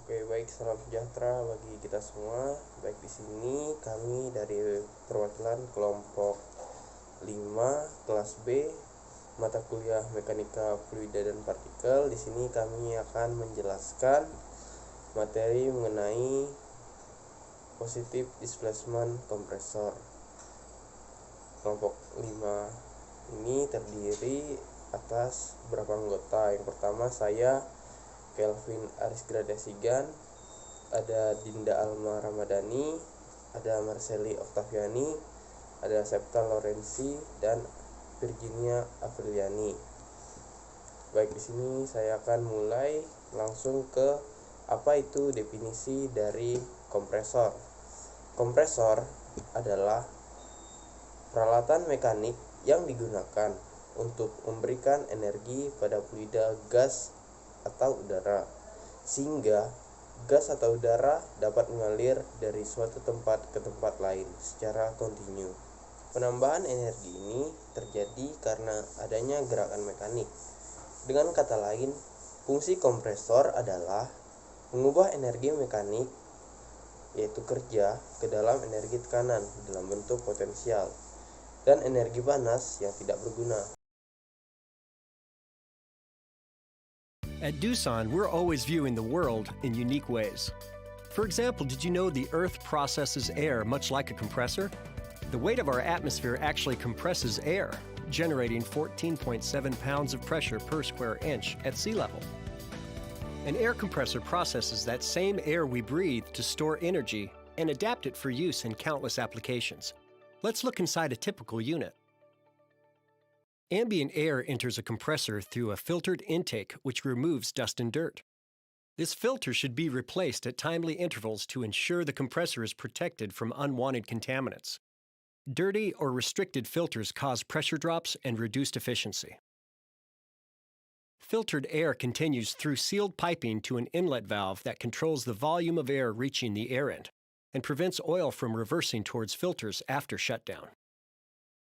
Oke, baik, salam sejahtera bagi kita semua. Baik, di sini kami dari perwakilan kelompok 5 kelas B mata kuliah Mekanika Fluida dan Partikel. Di sini kami akan menjelaskan materi mengenai positive displacement kompresor. Kelompok 5 ini terdiri atas beberapa anggota. Yang pertama saya Kelvin Aris Gradasigan, ada Dinda Alma Ramadhani, ada Marceli Octaviani, ada Septa Lorenzi, dan Virginia Apriliani. Baik, di sini saya akan mulai langsung ke apa itu definisi dari kompresor. Kompresor adalah peralatan mekanik yang digunakan untuk memberikan energi pada fluida gas atau udara, sehingga gas atau udara dapat mengalir dari suatu tempat ke tempat lain secara kontinu. Penambahan energi ini terjadi karena adanya gerakan mekanik. Dengan kata lain, fungsi kompresor adalah mengubah energi mekanik, yaitu kerja, ke dalam energi tekanan dalam bentuk potensial dan energi panas yang tidak berguna. At Doosan, we're always viewing the world in unique ways. For example, did you know the Earth processes air much like a compressor? The weight of our atmosphere actually compresses air, generating 14.7 pounds of pressure per square inch at sea level. An air compressor processes that same air we breathe to store energy and adapt it for use in countless applications. Let's look inside a typical unit. Ambient air enters a compressor through a filtered intake which removes dust and dirt. This filter should be replaced at timely intervals to ensure the compressor is protected from unwanted contaminants. Dirty or restricted filters cause pressure drops and reduced efficiency. Filtered air continues through sealed piping to an inlet valve that controls the volume of air reaching the air end and prevents oil from reversing towards filters after shutdown.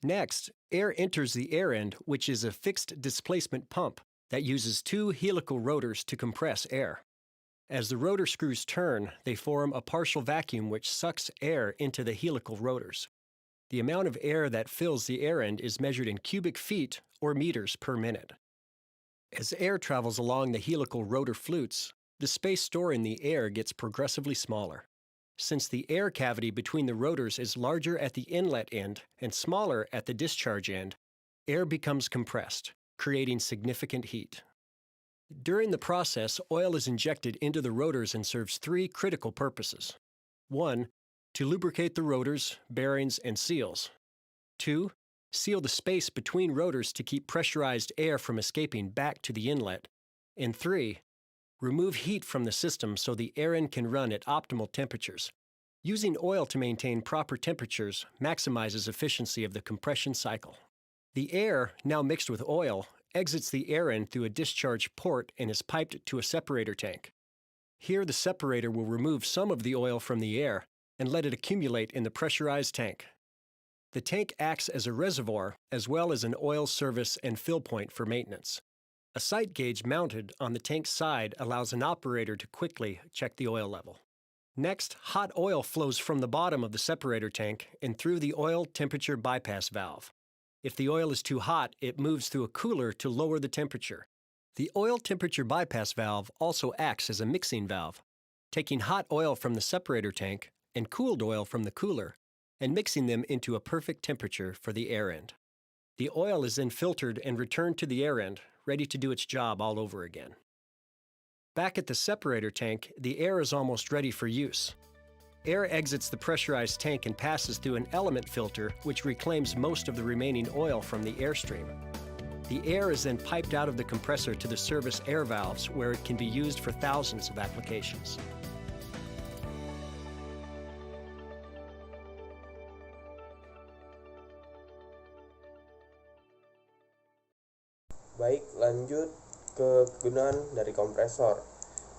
Next, air enters the air end, which is a fixed displacement pump that uses two helical rotors to compress air. As the rotor screws turn, they form a partial vacuum which sucks air into the helical rotors. The amount of air that fills the air end is measured in cubic feet or meters per minute. As air travels along the helical rotor flutes, the space stored in the air gets progressively smaller. Since the air cavity between the rotors is larger at the inlet end and smaller at the discharge end, air becomes compressed, creating significant heat. During the process, oil is injected into the rotors and serves three critical purposes. 1. To lubricate the rotors, bearings, and seals. 2. Seal the space between rotors to keep pressurized air from escaping back to the inlet. And 3. Remove heat from the system so the air end can run at optimal temperatures. Using oil to maintain proper temperatures maximizes efficiency of the compression cycle. The air, now mixed with oil, exits the air end through a discharge port and is piped to a separator tank. Here, the separator will remove some of the oil from the air and let it accumulate in the pressurized tank. The tank acts as a reservoir as well as an oil service and fill point for maintenance. A sight gauge mounted on the tank's side allows an operator to quickly check the oil level. Next, hot oil flows from the bottom of the separator tank and through the oil temperature bypass valve. If the oil is too hot, it moves through a cooler to lower the temperature. The oil temperature bypass valve also acts as a mixing valve, taking hot oil from the separator tank and cooled oil from the cooler and mixing them into a perfect temperature for the air end. The oil is then filtered and returned to the air end, ready to do its job all over again. Back at the separator tank, the air is almost ready for use. Air exits the pressurized tank and passes through an element filter which reclaims most of the remaining oil from the airstream. The air is then piped out of the compressor to the service air valves where it can be used for thousands of applications. Baik, lanjut ke kegunaan dari kompresor.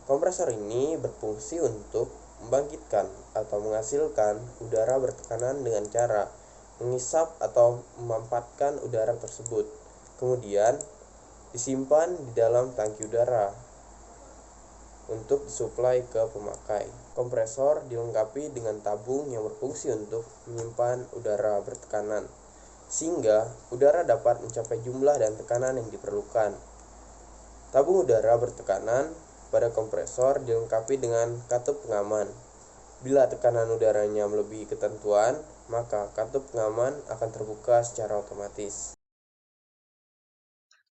Kompresor ini berfungsi untuk membangkitkan atau menghasilkan udara bertekanan dengan cara mengisap atau memampatkan udara tersebut, kemudian disimpan di dalam tangki udara. untuk disuplai ke pemakai. Kompresor dilengkapi dengan tabung yang berfungsi untuk menyimpan udara bertekanan, sehingga udara dapat mencapai jumlah dan tekanan yang diperlukan. Tabung udara bertekanan pada kompresor dilengkapi dengan katup pengaman. Bila tekanan udaranya melebihi ketentuan, maka katup pengaman akan terbuka secara otomatis.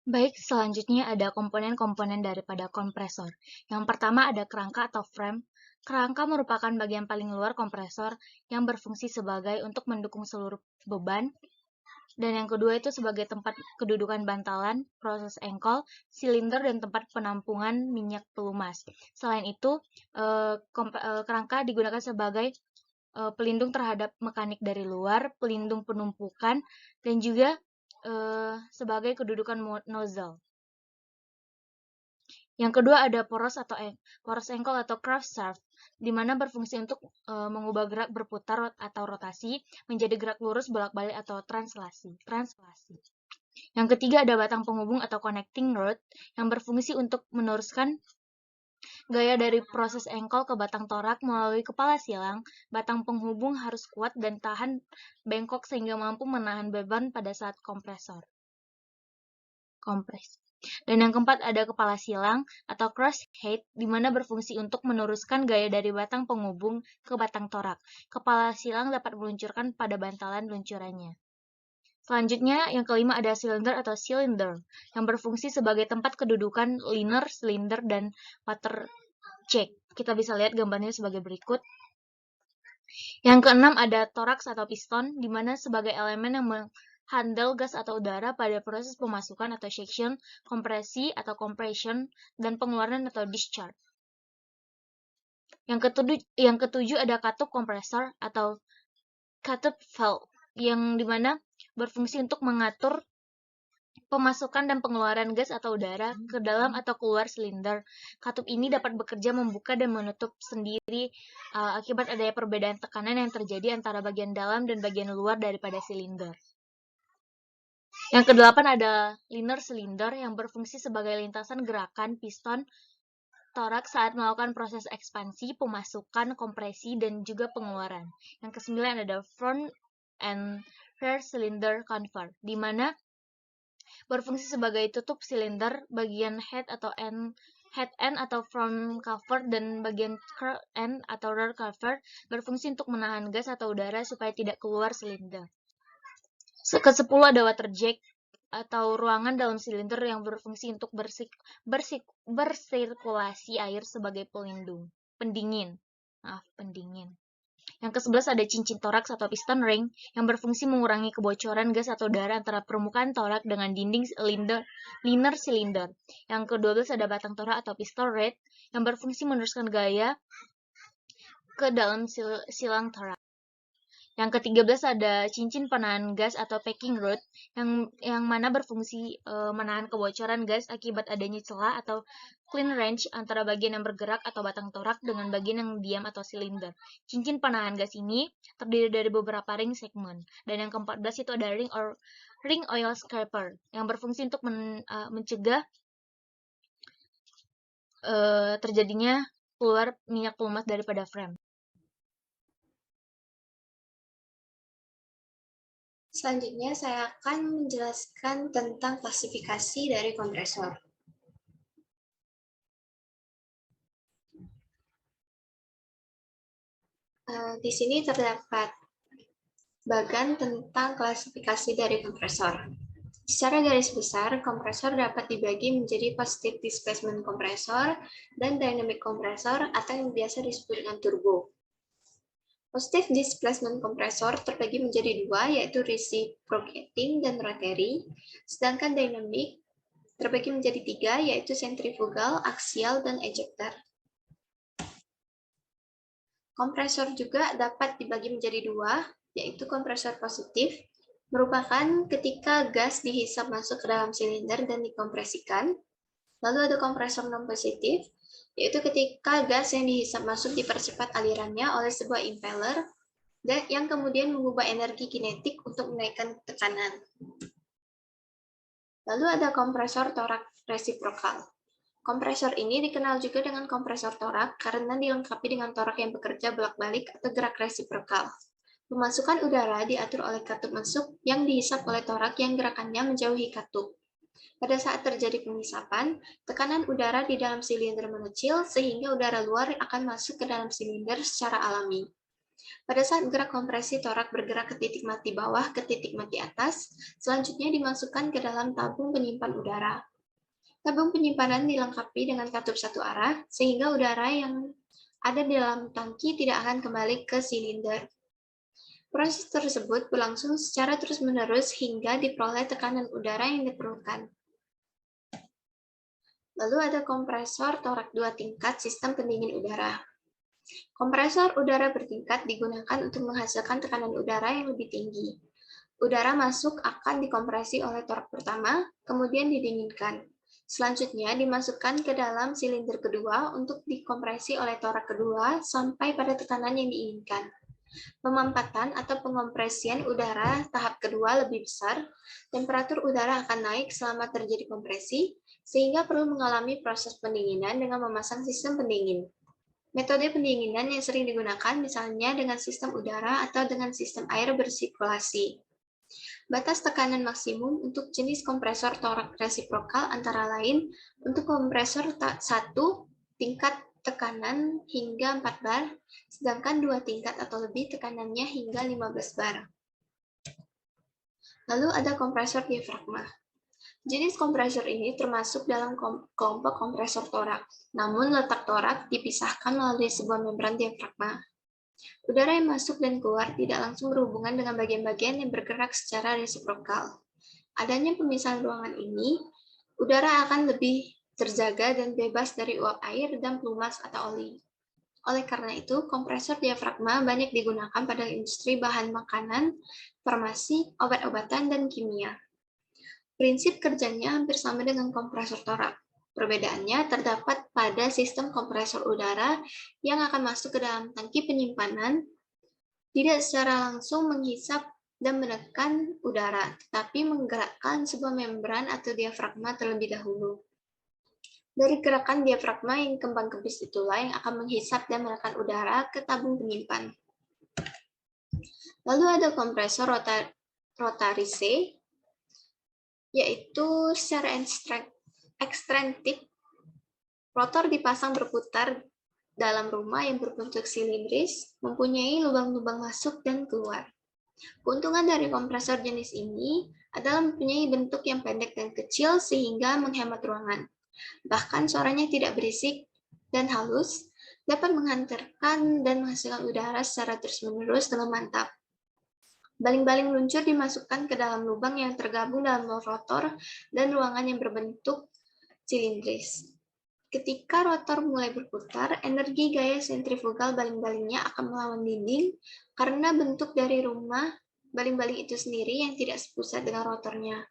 Baik, selanjutnya ada komponen-komponen daripada kompresor. Yang pertama ada kerangka atau frame. Kerangka merupakan bagian paling luar kompresor yang berfungsi sebagai untuk mendukung seluruh beban. Dan yang kedua itu sebagai tempat kedudukan bantalan, proses engkol, silinder, dan tempat penampungan minyak pelumas. Selain itu, kerangka digunakan sebagai pelindung terhadap mekanik dari luar, pelindung penumpukan, dan juga sebagai kedudukan nozzle. Yang kedua ada poros engkol atau craft shaft, di mana berfungsi untuk mengubah gerak berputar atau rotasi menjadi gerak lurus bolak-balik atau translasi. Yang ketiga ada batang penghubung atau connecting rod yang berfungsi untuk meneruskan gaya dari proses engkol ke batang torak melalui kepala silang. Batang penghubung harus kuat dan tahan bengkok sehingga mampu menahan beban pada saat kompres. Dan yang keempat ada kepala silang atau crosshead, di mana berfungsi untuk meneruskan gaya dari batang penghubung ke batang torak. Kepala silang dapat meluncurkan pada bantalan luncurannya. Selanjutnya, yang kelima ada silinder atau cylinder, yang berfungsi sebagai tempat kedudukan liner, silinder, dan water jet. Kita bisa lihat gambarnya sebagai berikut. Yang keenam ada toraks atau piston, di mana sebagai elemen yang handle gas atau udara pada proses pemasukan atau suction, kompresi atau compression, dan pengeluaran atau discharge. Yang ketujuh ada katup kompresor atau katup valve, yang dimana berfungsi untuk mengatur pemasukan dan pengeluaran gas atau udara ke dalam atau keluar silinder. Katup ini dapat bekerja membuka dan menutup sendiri akibat adanya perbedaan tekanan yang terjadi antara bagian dalam dan bagian luar daripada silinder. Yang kedelapan ada liner silinder yang berfungsi sebagai lintasan gerakan piston torak saat melakukan proses ekspansi, pemasukan, kompresi, dan juga pengeluaran. Yang kesembilan ada front and rear cylinder convert, di mana berfungsi sebagai tutup silinder, bagian head end atau front cover, dan bagian end atau rear cover berfungsi untuk menahan gas atau udara supaya tidak keluar silinder. Ke-10 ada water jet atau ruangan dalam silinder yang berfungsi untuk bersirkulasi air sebagai pendingin. Yang ke-11 ada cincin toraks atau piston ring yang berfungsi mengurangi kebocoran gas atau udara antara permukaan torak dengan dinding liner silinder. Yang ke-12 ada batang torak atau piston rod yang berfungsi meneruskan gaya ke dalam silang torak. Yang ke-13 ada cincin penahan gas atau packing rod yang mana berfungsi menahan kebocoran gas akibat adanya celah atau clean range antara bagian yang bergerak atau batang torak dengan bagian yang diam atau silinder. Cincin penahan gas ini terdiri dari beberapa ring segmen. Dan yang ke-14 itu ada ring oil scraper yang berfungsi untuk mencegah terjadinya keluar minyak pelumas daripada frame. Selanjutnya, saya akan menjelaskan tentang klasifikasi dari kompresor. Di sini terdapat bagan tentang klasifikasi dari kompresor. Secara garis besar, kompresor dapat dibagi menjadi positive displacement kompresor dan dynamic kompresor atau yang biasa disebut dengan turbo. Positive displacement kompresor terbagi menjadi dua, yaitu reciprocating dan rotary, sedangkan dynamic terbagi menjadi tiga, yaitu centrifugal, axial, dan ejector. Kompresor juga dapat dibagi menjadi dua, yaitu kompresor positif, merupakan ketika gas dihisap masuk ke dalam silinder dan dikompresikan. Lalu ada kompresor non-positif, yaitu ketika gas yang dihisap masuk dipercepat alirannya oleh sebuah impeller dan yang kemudian mengubah energi kinetik untuk menaikkan tekanan. Lalu ada kompresor torak resiprokal. Kompresor ini dikenal juga dengan kompresor torak karena dilengkapi dengan torak yang bekerja bolak-balik atau gerak resiprokal. Pemasukan udara diatur oleh katup masuk yang dihisap oleh torak yang gerakannya menjauhi katup. Pada saat terjadi penghisapan, tekanan udara di dalam silinder mengecil sehingga udara luar akan masuk ke dalam silinder secara alami. Pada saat gerak kompresi torak bergerak ke titik mati bawah ke titik mati atas, selanjutnya dimasukkan ke dalam tabung penyimpan udara. Tabung penyimpanan dilengkapi dengan katup satu arah, sehingga udara yang ada di dalam tangki tidak akan kembali ke silinder. Proses tersebut berlangsung secara terus-menerus hingga diperoleh tekanan udara yang diperlukan. Lalu ada kompresor torak 2 tingkat sistem pendingin udara. Kompresor udara bertingkat digunakan untuk menghasilkan tekanan udara yang lebih tinggi. Udara masuk akan dikompresi oleh torak pertama, kemudian didinginkan. Selanjutnya dimasukkan ke dalam silinder kedua untuk dikompresi oleh torak kedua sampai pada tekanan yang diinginkan. Pemampatan atau pengompresian udara tahap kedua lebih besar, temperatur udara akan naik selama terjadi kompresi, sehingga perlu mengalami proses pendinginan dengan memasang sistem pendingin. Metode pendinginan yang sering digunakan misalnya dengan sistem udara atau dengan sistem air bersirkulasi. Batas tekanan maksimum untuk jenis kompresor torak resiprokal antara lain untuk kompresor 1 tingkat tekanan hingga 4 bar, sedangkan 2 tingkat atau lebih tekanannya hingga 15 bar. Lalu ada kompresor diafragma. Jenis kompresor ini termasuk dalam kelompok kompresor torak, namun letak torak dipisahkan melalui sebuah membran diafragma. Udara yang masuk dan keluar tidak langsung berhubungan dengan bagian-bagian yang bergerak secara resiprokal. Adanya pemisahan ruangan ini, udara akan lebih terjaga dan bebas dari uap air dan pelumas atau oli. Oleh karena itu, kompresor diafragma banyak digunakan pada industri bahan makanan, farmasi, obat-obatan, dan kimia. Prinsip kerjanya hampir sama dengan kompresor torak. Perbedaannya terdapat pada sistem kompresor udara yang akan masuk ke dalam tangki penyimpanan, tidak secara langsung menghisap dan menekan udara, tetapi menggerakkan sebuah membran atau diafragma terlebih dahulu. Dari gerakan diafragma yang kembang kempis itulah yang akan menghisap dan menekan udara ke tabung penyimpan. Lalu ada kompresor rotarise, yaitu secara ekstensif, rotor dipasang berputar dalam rumah yang berbentuk silindris, mempunyai lubang-lubang masuk dan keluar. Keuntungan dari kompresor jenis ini adalah mempunyai bentuk yang pendek dan kecil sehingga menghemat ruangan. Bahkan suaranya tidak berisik dan halus, dapat menghantarkan dan menghasilkan udara secara terus-menerus dengan mantap. Baling-baling luncur dimasukkan ke dalam lubang yang tergabung dalam rotor dan ruangan yang berbentuk silindris. Ketika rotor mulai berputar, energi gaya sentrifugal baling-balingnya akan melawan dinding karena bentuk dari rumah baling-baling itu sendiri yang tidak sepusat dengan rotornya.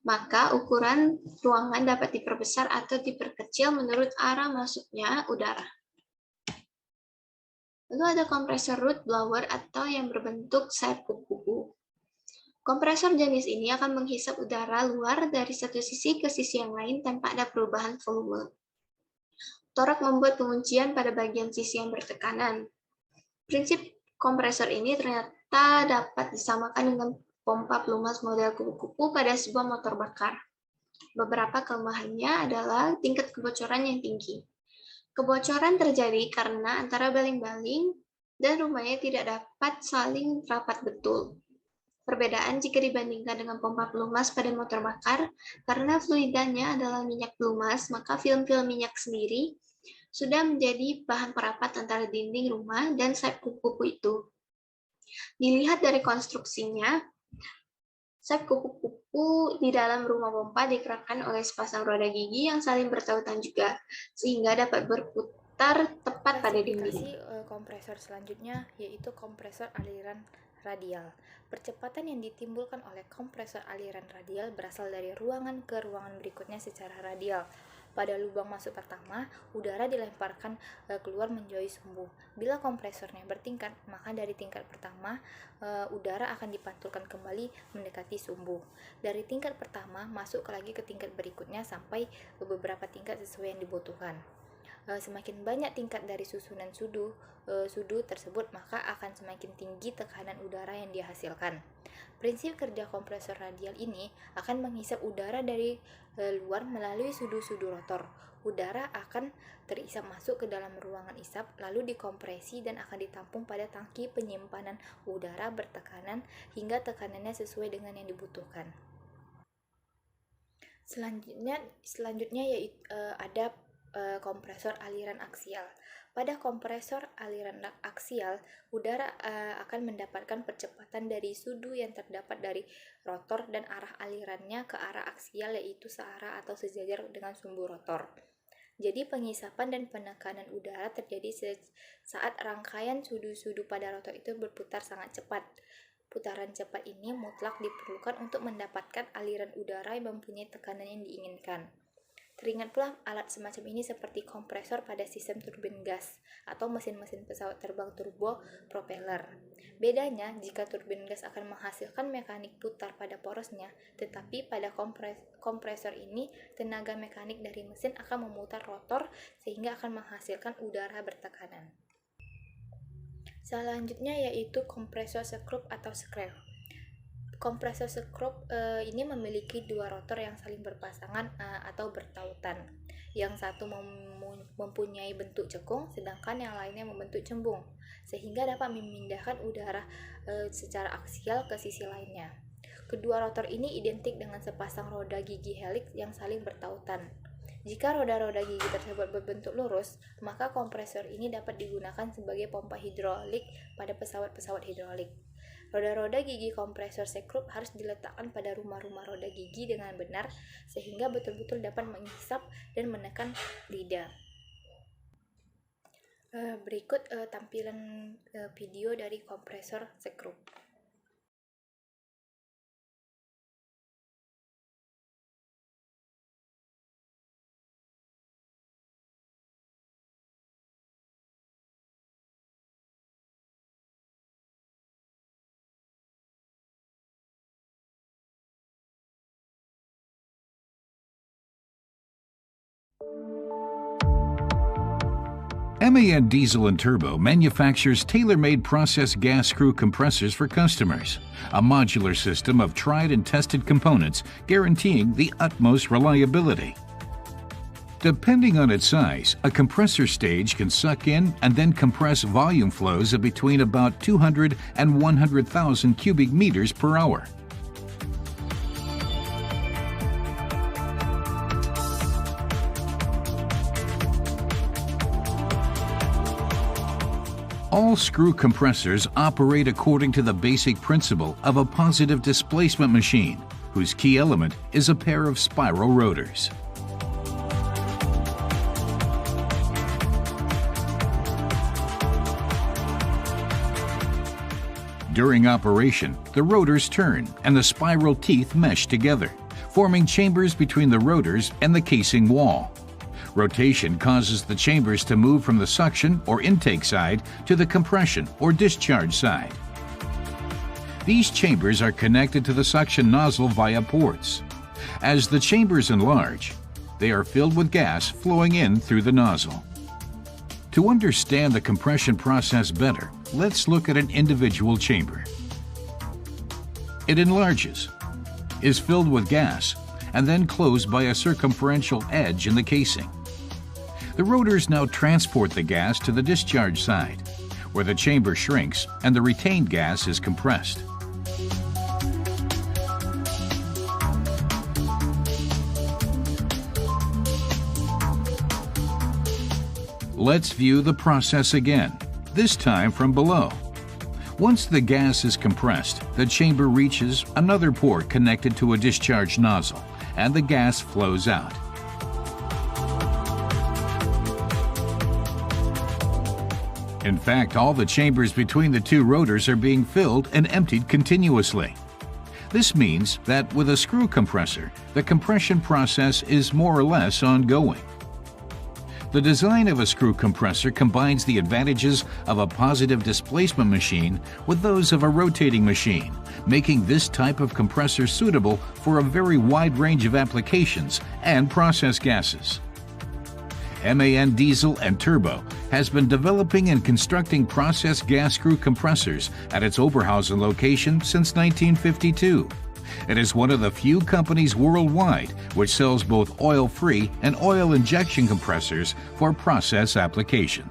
Maka ukuran ruangan dapat diperbesar atau diperkecil menurut arah masuknya udara. Lalu ada kompresor root blower atau yang berbentuk sayap kupu-kupu. Kompresor jenis ini akan menghisap udara luar dari satu sisi ke sisi yang lain tanpa ada perubahan volume. Torak membuat penguncian pada bagian sisi yang bertekanan. Prinsip kompresor ini ternyata dapat disamakan dengan pompa pelumas model kupu-kupu pada sebuah motor bakar. Beberapa kelemahannya adalah tingkat kebocoran yang tinggi. Kebocoran terjadi karena antara baling-baling dan rumahnya tidak dapat saling rapat betul. Perbedaan jika dibandingkan dengan pompa pelumas pada motor bakar, karena fluidanya adalah minyak pelumas, maka film-film minyak sendiri sudah menjadi bahan perapat antara dinding rumah dan sayap kupu-kupu itu. Dilihat dari konstruksinya, sayap kupu-kupu di dalam rumah pompa digerakkan oleh sepasang roda gigi yang saling bertautan juga, sehingga dapat berputar tepat pada dinding. Kompresor selanjutnya yaitu kompresor aliran radial. Percepatan yang ditimbulkan oleh kompresor aliran radial berasal dari ruangan ke ruangan berikutnya secara radial. Pada lubang masuk pertama, udara dilemparkan keluar menjauhi sumbu. Bila kompresornya bertingkat, maka dari tingkat pertama, udara akan dipantulkan kembali mendekati sumbu. Dari tingkat pertama, masuk lagi ke tingkat berikutnya sampai beberapa tingkat sesuai yang dibutuhkan. Semakin banyak tingkat dari susunan sudu tersebut, maka akan semakin tinggi tekanan udara yang dihasilkan. Prinsip kerja kompresor radial ini akan menghisap udara dari luar melalui sudu-sudu rotor. Udara akan terisap masuk ke dalam ruangan isap, lalu dikompresi dan akan ditampung pada tangki penyimpanan udara bertekanan hingga tekanannya sesuai dengan yang dibutuhkan. Selanjutnya yaitu ada kompresor aliran aksial. Pada kompresor aliran aksial, udara akan mendapatkan percepatan dari sudu yang terdapat dari rotor dan arah alirannya ke arah aksial, yaitu searah atau sejajar dengan sumbu rotor. Jadi pengisapan dan penekanan udara terjadi saat rangkaian sudu-sudu pada rotor itu berputar sangat cepat. Putaran cepat ini mutlak diperlukan untuk mendapatkan aliran udara yang mempunyai tekanan yang diinginkan. Teringat pula alat semacam ini seperti kompresor pada sistem turbin gas atau mesin-mesin pesawat terbang turbo propeller. Bedanya, jika turbin gas akan menghasilkan mekanik putar pada porosnya, tetapi pada kompresor ini tenaga mekanik dari mesin akan memutar rotor sehingga akan menghasilkan udara bertekanan. Selanjutnya yaitu kompresor skrup atau screw. Kompresor skrup ini memiliki dua rotor yang saling berpasangan atau bertautan. Yang satu mempunyai bentuk cekung, sedangkan yang lainnya membentuk cembung, sehingga dapat memindahkan udara secara aksial ke sisi lainnya. Kedua rotor ini identik dengan sepasang roda gigi helix yang saling bertautan. Jika roda-roda gigi tersebut berbentuk lurus, maka kompresor ini dapat digunakan sebagai pompa hidrolik pada pesawat-pesawat hidrolik. Roda-roda gigi kompresor skrup harus diletakkan pada rumah-rumah roda gigi dengan benar sehingga betul-betul dapat menghisap dan menekan lidah. Berikut tampilan video dari kompresor skrup. MAN Diesel and Turbo manufactures tailor-made process gas screw compressors for customers, a modular system of tried and tested components guaranteeing the utmost reliability. Depending on its size, a compressor stage can suck in and then compress volume flows of between about 200 and 100,000 cubic meters per hour. All screw compressors operate according to the basic principle of a positive displacement machine, whose key element is a pair of spiral rotors. During operation, the rotors turn and the spiral teeth mesh together, forming chambers between the rotors and the casing wall. Rotation causes the chambers to move from the suction or intake side to the compression or discharge side. These chambers are connected to the suction nozzle via ports. As the chambers enlarge, they are filled with gas flowing in through the nozzle. To understand the compression process better, let's look at an individual chamber. It enlarges, is filled with gas, and then closed by a circumferential edge in the casing. The rotors now transport the gas to the discharge side, where the chamber shrinks and the retained gas is compressed. Let's view the process again, this time from below. Once the gas is compressed, the chamber reaches another port connected to a discharge nozzle, and the gas flows out. In fact, all the chambers between the two rotors are being filled and emptied continuously. This means that with a screw compressor, the compression process is more or less ongoing. The design of a screw compressor combines the advantages of a positive displacement machine with those of a rotating machine, making this type of compressor suitable for a very wide range of applications and process gases. MAN Diesel and Turbo has been developing and constructing process gas screw compressors at its Oberhausen location since 1952. It is one of the few companies worldwide which sells both oil-free and oil injection compressors for process application.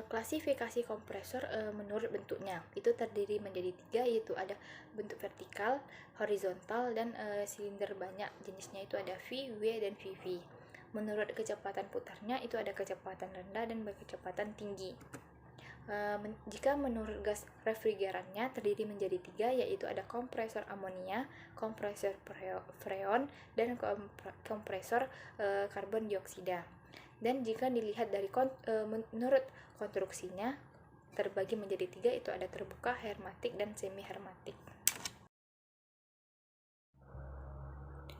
Klasifikasi kompresor menurut bentuknya itu terdiri menjadi 3, yaitu ada bentuk vertikal, horizontal, dan silinder banyak. Jenisnya itu ada V, W, dan VV. Menurut kecepatan putarnya itu ada kecepatan rendah dan kecepatan tinggi. Jika menurut gas refrigerannya terdiri menjadi 3, yaitu ada kompresor amonia, kompresor freon, dan kompresor karbon dioksida. Dan jika dilihat dari menurut konstruksinya terbagi menjadi 3, itu ada terbuka, hermatik, dan semi hermatik.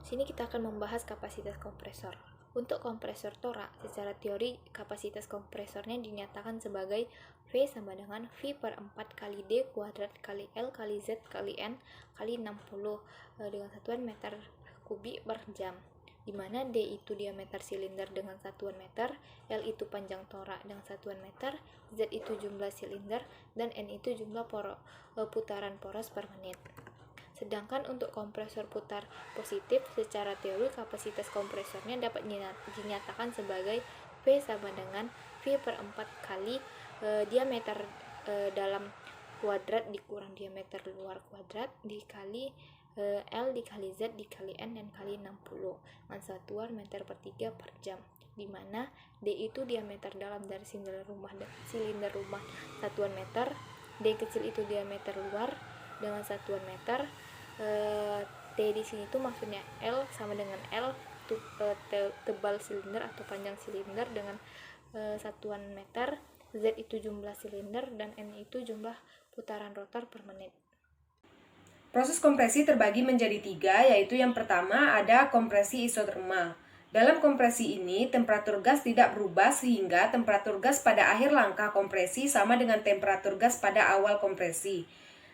Sini kita akan membahas kapasitas kompresor. Untuk kompresor torak, secara teori kapasitas kompresornya dinyatakan sebagai V sama dengan V per 4 kali D kuadrat kali L kali Z kali N kali 60 dengan satuan meter kubik per jam, di mana D itu diameter silinder dengan satuan meter, L itu panjang torak dengan satuan meter, Z itu jumlah silinder, dan N itu jumlah putaran poros per menit. Sedangkan untuk kompresor putar positif, secara teori kapasitas kompresornya dapat dinyatakan sebagai V sama dengan V per 4 kali diameter dalam kuadrat dikurang diameter luar kuadrat dikali L dikali Z dikali N dan kali 60 dengan satuan meter per 3 per jam, di mana D itu diameter dalam dari silinder rumah satuan meter, D kecil itu diameter luar dengan satuan meter, T di sini itu maksudnya L sama dengan L tebal silinder atau panjang silinder dengan satuan meter, Z itu jumlah silinder, dan N itu jumlah putaran rotor per menit. Proses kompresi terbagi menjadi 3, yaitu yang pertama ada kompresi isotermal. Dalam kompresi ini, temperatur gas tidak berubah sehingga temperatur gas pada akhir langkah kompresi sama dengan temperatur gas pada awal kompresi.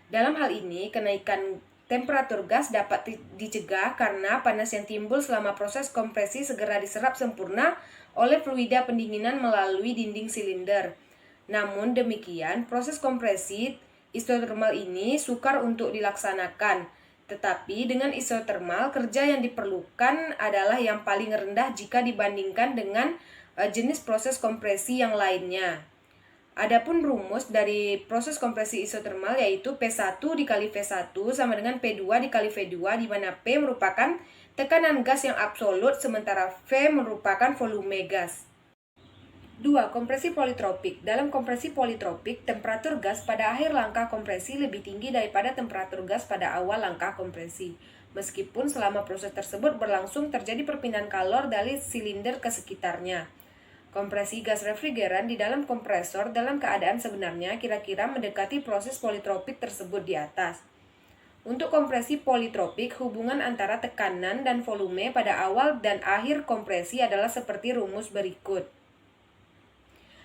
Dalam hal ini, kenaikan temperatur gas dapat dicegah karena panas yang timbul selama proses kompresi segera diserap sempurna oleh fluida pendinginan melalui dinding silinder. Namun demikian, proses kompresi isotermal ini sukar untuk dilaksanakan. Tetapi dengan isotermal, kerja yang diperlukan adalah yang paling rendah jika dibandingkan dengan jenis proses kompresi yang lainnya. Adapun rumus dari proses kompresi isotermal yaitu P1 dikali V1 sama dengan P2 dikali V2, di mana P merupakan tekanan gas yang absolut sementara V merupakan volume gas. 2. Kompresi politropik. Dalam kompresi politropik, temperatur gas pada akhir langkah kompresi lebih tinggi daripada temperatur gas pada awal langkah kompresi. Meskipun selama proses tersebut berlangsung terjadi perpindahan kalor dari silinder ke sekitarnya. Kompresi gas refrigeran di dalam kompresor dalam keadaan sebenarnya kira-kira mendekati proses politropik tersebut di atas. Untuk kompresi politropik, hubungan antara tekanan dan volume pada awal dan akhir kompresi adalah seperti rumus berikut.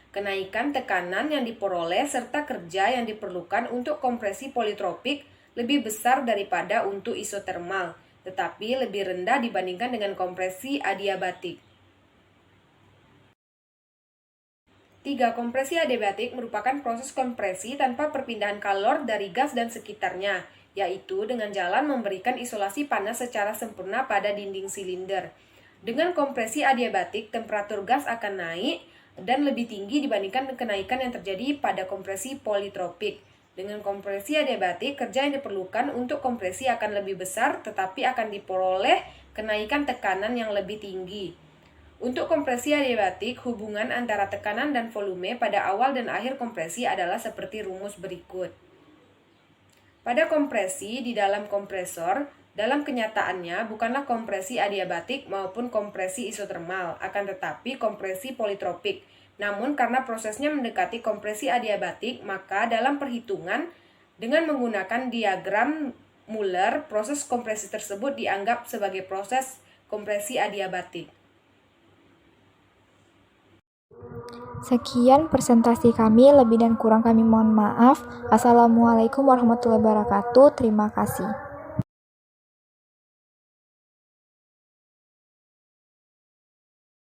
Kenaikan tekanan yang diperoleh serta kerja yang diperlukan untuk kompresi politropik lebih besar daripada untuk isotermal, tetapi lebih rendah dibandingkan dengan kompresi adiabatik. 3. Kompresi adiabatik merupakan proses kompresi tanpa perpindahan kalor dari gas dan sekitarnya, yaitu dengan jalan memberikan isolasi panas secara sempurna pada dinding silinder. Dengan kompresi adiabatik, temperatur gas akan naik dan lebih tinggi dibandingkan kenaikan yang terjadi pada kompresi politropik. Dengan kompresi adiabatik, kerja yang diperlukan untuk kompresi akan lebih besar, tetapi akan diperoleh kenaikan tekanan yang lebih tinggi. Untuk kompresi adiabatik, hubungan antara tekanan dan volume pada awal dan akhir kompresi adalah seperti rumus berikut. Pada kompresi di dalam kompresor, dalam kenyataannya bukanlah kompresi adiabatik maupun kompresi isotermal, akan tetapi kompresi politropik. Namun karena prosesnya mendekati kompresi adiabatik, maka dalam perhitungan dengan menggunakan diagram Muller, proses kompresi tersebut dianggap sebagai proses kompresi adiabatik. Sekian presentasi kami, lebih dan kurang kami mohon maaf. Assalamualaikum warahmatullahi wabarakatuh. Terima kasih.